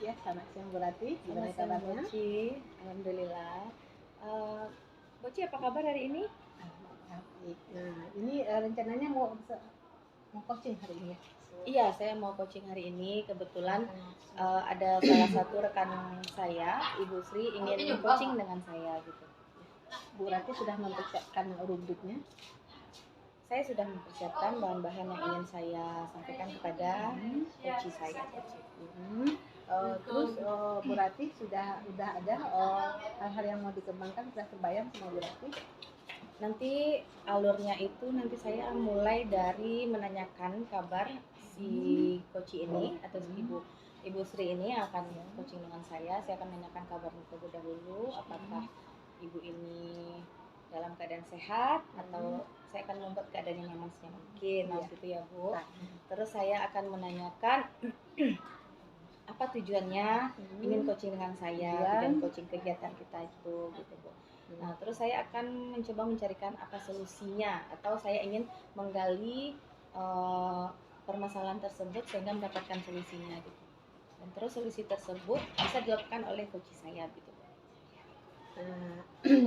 ya. Selamat siang Bu Rati. Gimana Selamat siang kabarnya? Boci, alhamdulillah. Boci apa kabar hari ini? Baik. Nah, ini rencananya mau coaching hari ini ya? Iya, saya mau coaching hari ini. Kebetulan ada salah satu rekan saya, Ibu Sri, ingin coaching dengan saya gitu. Bu Rati sudah mempersiapkan rubriknya. Saya sudah mempersiapkan bahan-bahan yang ingin saya sampaikan kepada coach saya. Terus Bu Rati sudah ada hal-hal yang mau dikembangkan, sudah terbayang sama Bu Rati? Nanti alurnya itu nanti saya mulai dari menanyakan kabar si coach ini atau si Ibu Sri ini akan coaching dengan saya. Saya akan menanyakan kabarnya terlebih dahulu, apakah ibu ini dalam keadaan sehat atau saya akan membuat keadaannya nyaman semungkin, gitu ya Bu. Terus saya akan menanyakan apa tujuannya ingin coaching dengan saya, tujuan coaching kegiatan kita itu gitu Bu. Nah, terus saya akan mencoba mencarikan apa solusinya atau saya ingin menggali permasalahan tersebut sehingga mendapatkan solusinya gitu. Dan terus solusi tersebut bisa dilakukan oleh coach saya gitu.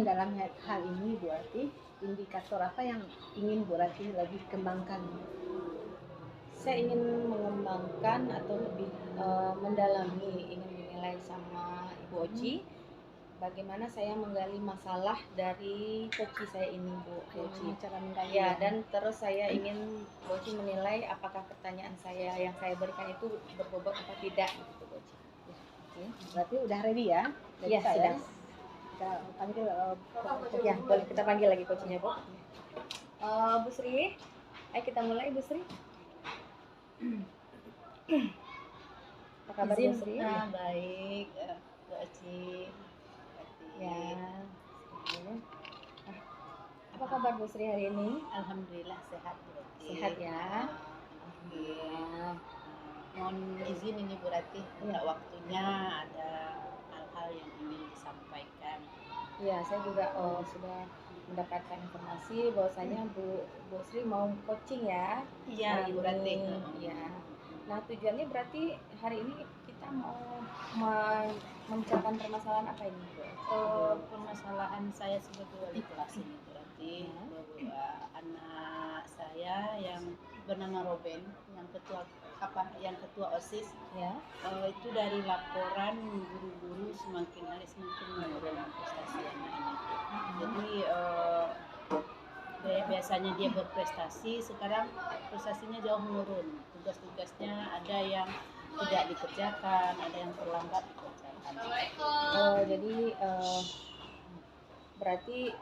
Dalam hal ini Bu Rati, indikator apa yang ingin Bu Rati lebih kembangkan? Saya ingin mengembangkan atau lebih mendalami, ingin dinilai sama Ibu Oci bagaimana saya menggali masalah dari coach saya ini Bu Oci. Cara menggali ya, dan terus saya ingin Bu Oci menilai apakah pertanyaan saya yang saya berikan itu berbobot atau tidak gitu Bu Oci. Berarti udah ready ya? Iya, sudah. Kita panggil ya, boleh kita panggil lagi coachnya Bu. Bu Sri, ayo kita mulai Bu Sri. Apa kabar Bu Sri? Baik, Bu Oci. Ya. Apa kabar Bu Sri hari ini? Alhamdulillah sehat Bu Rati. Sehat ya. Alhamdulillah. Mohon izin ini Bu Rati, untuk waktunya ada hal-hal yang ingin disampaikan. Ya, saya juga sudah mendapatkan informasi bahwasanya Bu Sri mau coaching ya. Iya Bu Rati. Ya. Nah, tujuannya berarti hari ini kita mau membicarakan permasalahan apa ini Bu? Permasalahan saya sebagai wali kelas ini Bu Rati, bahwa anak saya yang bernama Robin, yang ketua OSIS ya, itu dari laporan guru-guru semakin hari semakin menurun prestasi anak ini. Jadi biasanya dia berprestasi, sekarang prestasinya jauh menurun. Tugas-tugasnya ada yang tidak dikerjakan, ada yang terlambat dikerjakan. Jadi berarti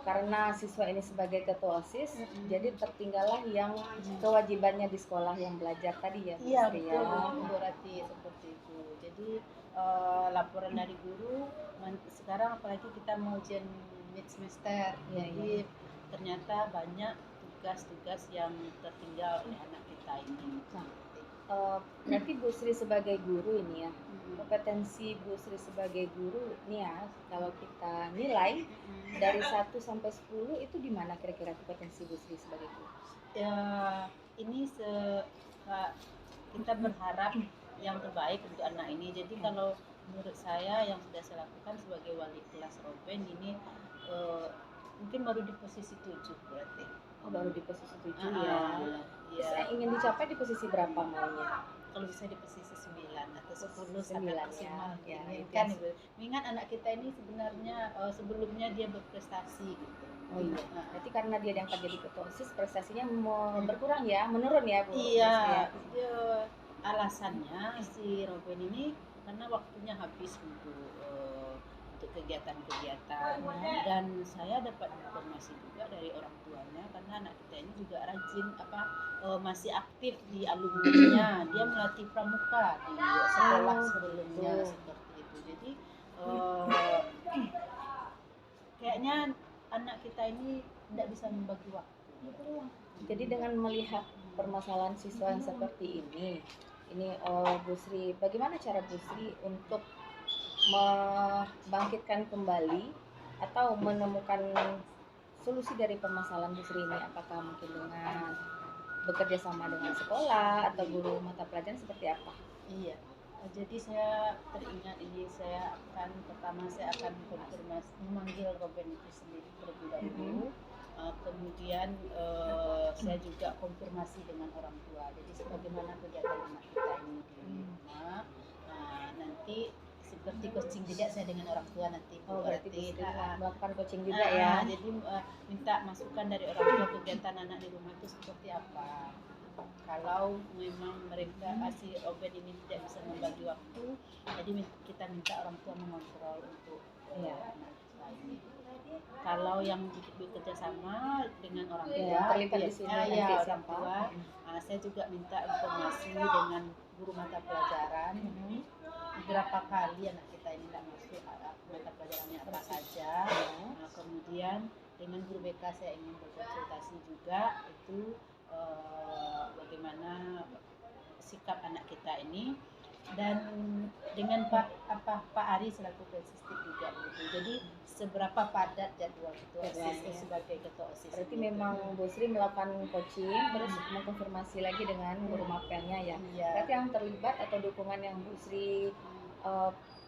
karena siswa ini sebagai ketua OSIS, jadi tertinggallah yang kewajibannya di sekolah yang belajar tadi ya. Iya betul Bu Rati, seperti itu. Jadi laporan dari guru sekarang apalagi kita mau ujian mid semester, jadi ternyata banyak tugas-tugas yang tertinggal oleh anak kita ini. Berarti Bu Sri sebagai guru ini ya, kompetensi Bu Sri sebagai guru ini ya, kalau kita nilai dari 1 sampai 10 itu di mana kira-kira kompetensi Bu Sri sebagai guru? Ya, ini kita berharap yang terbaik untuk anak ini. Jadi kalau menurut saya yang sudah saya lakukan sebagai wali kelas Robin ini mungkin baru di posisi 7 berarti. Baru di posisi 7 ya. Saya ingin dicapai di posisi berapa maunya? Kalau bisa di posisi 9 atau 10 sangat maksimal. Ya, kan Ibu. Mengingat anak kita ini sebenarnya sebelumnya dia berprestasi gitu. Oh iya. Berarti karena dia diangkat jadi ketua OSIS, prestasinya berkurang ya, menurun ya Bu? Iya. Alasannya si Robin ini karena waktunya habis untuk kegiatan-kegiatan, dan saya dapat informasi juga dari orang tuanya karena anak kita ini juga rajin masih aktif di alumninya, dia melatih pramuka di sekolah sebelumnya seperti itu. Jadi kayaknya anak kita ini tidak bisa membagi waktu. Jadi dengan melihat permasalahan siswa yang seperti ini Bu Sri, bagaimana cara Bu Sri untuk membangkitkan kembali atau menemukan solusi dari permasalahan Bu Sri ini? Apakah mungkin dengan bekerja sama dengan sekolah atau guru mata pelajaran seperti apa? Iya, Jadi saya teringat ini, saya akan konfirmasi memanggil Robin itu sendiri terlebih dahulu. Kemudian saya juga konfirmasi dengan orang tua. Jadi sebagaimana kegiatan anak kita ini di rumah, nanti seperti coaching juga saya dengan orang tua nanti. Oh, berarti Bu Sri melakukan coaching juga Nah, ya. jadi minta masukan dari orang tua kegiatan anak di rumah itu seperti apa. Kalau memang mereka si Oben ini tidak bisa membagi waktu, jadi kita minta orang tua mengontrol untuk anak ini. Kalau yang bekerja sama dengan orang tua, yang terlibat di sini nanti orang siapa? tua, saya juga minta informasi dengan guru mata pelajaran. Berapa kali anak kita ini tidak masuk mata pelajarannya apa saja. Kemudian dengan guru BK saya ingin berkonsultasi juga itu bagaimana sikap anak kita ini, dan dengan Pak Ari selaku asisten juga gitu. Jadi seberapa padat jadwal ketua OSIS sebagai ketua OSIS. Berarti memang Bu Sri melakukan coaching terus mengkonfirmasi lagi dengan guru mapelnya ya. Berarti yang terlibat atau dukungan yang Bu Sri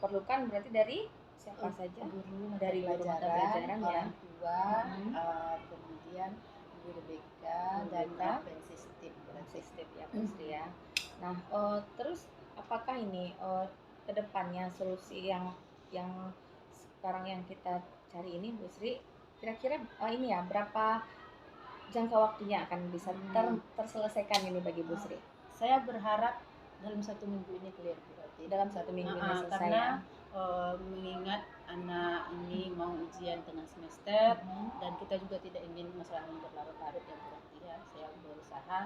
perlukan berarti dari siapa saja? Guru dari guru mata pelajaran ya, orang tua, kemudian guru BK dan sistem ya Bu Sri ya. Nah, terus apakah ini kedepannya solusi yang sekarang yang kita cari ini Bu Sri, kira-kira ini ya berapa jangka waktunya akan bisa terselesaikan ini bagi Bu Sri? Saya berharap dalam 1 minggu ini clear berarti. Dalam 1 minggu ini selesai karena ya. Mengingat anak ini mau ujian tengah semester dan kita juga tidak ingin masalah yang berlarut-larut ya berarti ya. Saya berusaha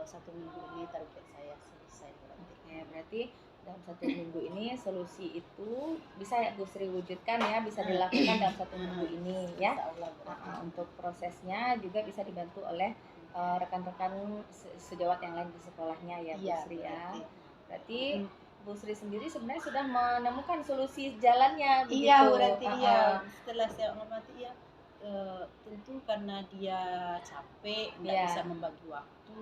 1 minggu ini target saya selesai berarti. Berarti dalam 1 minggu ini solusi itu bisa ya Bu Sri wujudkan ya, bisa dilakukan dalam 1 minggu ini ya. Untuk prosesnya juga bisa dibantu oleh rekan-rekan sejawat yang lain di sekolahnya ya Bu Sri ya. Berarti Bu Sri sendiri sebenarnya sudah menemukan solusi jalannya begitu. Iya berarti setelah saya mengamati tentu karena dia capek tidak bisa membagi waktu.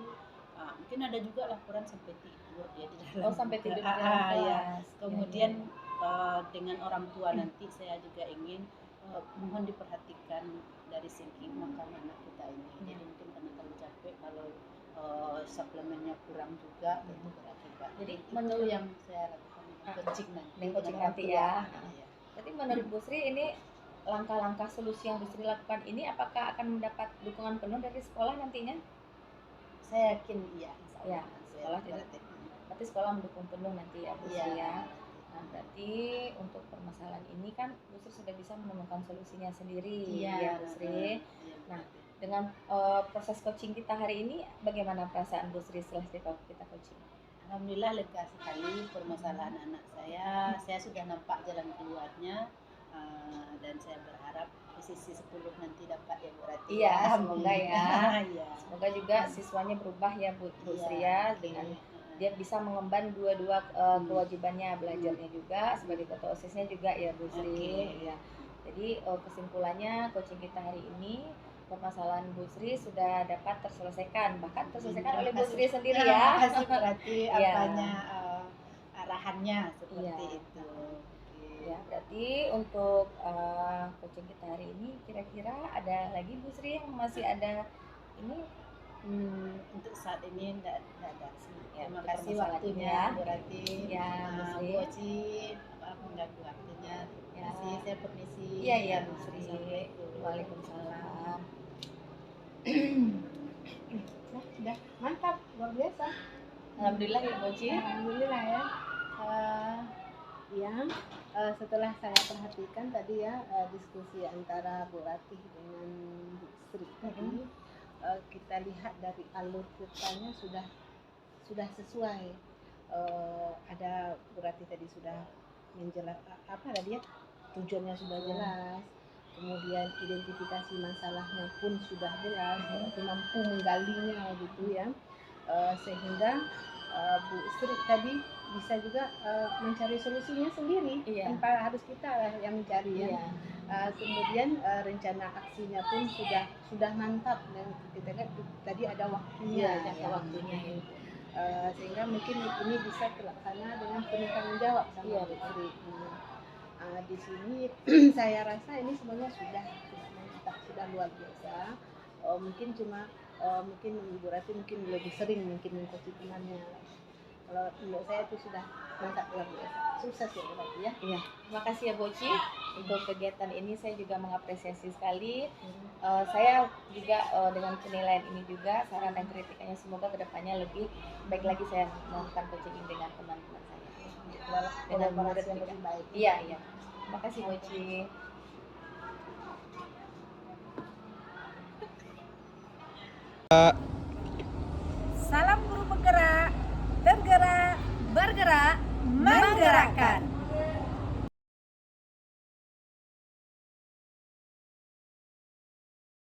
Mungkin ada juga laporan sampai tidur dia di dalam. Sampai tidur di dalam kelas. Kemudian dengan orang tua nanti saya juga ingin mohon diperhatikan dari segi makan anak kita ini. Jadi mungkin karena terlalu capek, kalau suplemennya kurang juga itu berakibat. Jadi itu yang saya lakukan coaching nanti ya. Jadi menurut Bu Sri ini langkah-langkah solusi yang Bu Sri lakukan ini apakah akan mendapat dukungan penuh dari sekolah nantinya? Saya yakin iya. Ya, sekolah berarti sekolah mendukung penuh nanti ya Bu Sri ya. Nah, berarti untuk permasalahan ini kan Bu Sri sudah bisa menemukan solusinya sendiri ya Bu Sri. Nah, dengan proses coaching kita hari ini, bagaimana perasaan Bu Sri setelah kita coaching? Alhamdulillah lega sekali permasalahan anak saya. Saya sudah nampak jalan keluarnya, dan saya berharap posisi 10 nanti dapat ya berarti. Iya, semoga ya. Semoga juga Iya. siswanya berubah ya Bu Sri ya, dengan dia bisa mengemban dua-dua kewajibannya, belajarnya juga sebagai ketua OSIS-nya juga ya Bu Sri. Ya. Jadi kesimpulannya coaching kita hari ini, permasalahan Bu Sri sudah dapat terselesaikan, bahkan terselesaikan oleh Bu Sri sendiri ya. Makasih berarti apanya arahannya seperti itu. Ya, berarti untuk coaching kita hari ini kira-kira ada lagi Bu Sri yang masih ada ini? Untuk saat ini tidak ada. Ya, terima kasih waktunya berarti ya Bu Sri. Bu Oci mengganggu waktunya. Terima kasih, saya permisi. Iya Bu Sri. Waalaikumsalam. Nah, sudah mantap, luar biasa. Alhamdulillah ya Bu Oci. Alhamdulillah ya. Setelah saya perhatikan tadi ya diskusi antara Bu Ratih dengan Bu Sri tadi, kita lihat dari alur ceritanya sudah sesuai. Ada Bu Ratih tadi sudah menjelaskan apa tadi ya, tujuannya sudah jelas, kemudian identifikasi masalahnya pun sudah jelas, mampu menggalinya gitu ya, sehingga Bu Sri tadi bisa juga mencari solusinya sendiri, tanpa harus kita yang mencari ya. Kemudian rencana aksinya pun sudah mantap, dan kita lihat tadi ada waktunya, waktunya itu. sehingga mungkin ini bisa terlaksana dengan penuh tanggung jawab sama Iya, Bu Sri. Di sini saya rasa ini semuanya sudah mantap, sudah luar biasa. Mungkin cuma mungkin Ibu Rati mungkin lebih sering mungkin mengcoaching temannya. Kalau menurut saya itu sudah mantap, luar biasa. Sukses ya Bu Rati ya. Iya, terima kasih ya Boci untuk kegiatan ini. Saya juga mengapresiasi sekali. Saya juga dengan penilaian ini juga saran dan kritiknya semoga kedepannya lebih baik lagi saya melakukan coaching dengan teman-teman saya. Dengan murid Kolaborasi yang juga. lebih baik. Iya, iya. Terima kasih Boci. Salam guru bergerak, bergerak, bergerak, menggerakkan.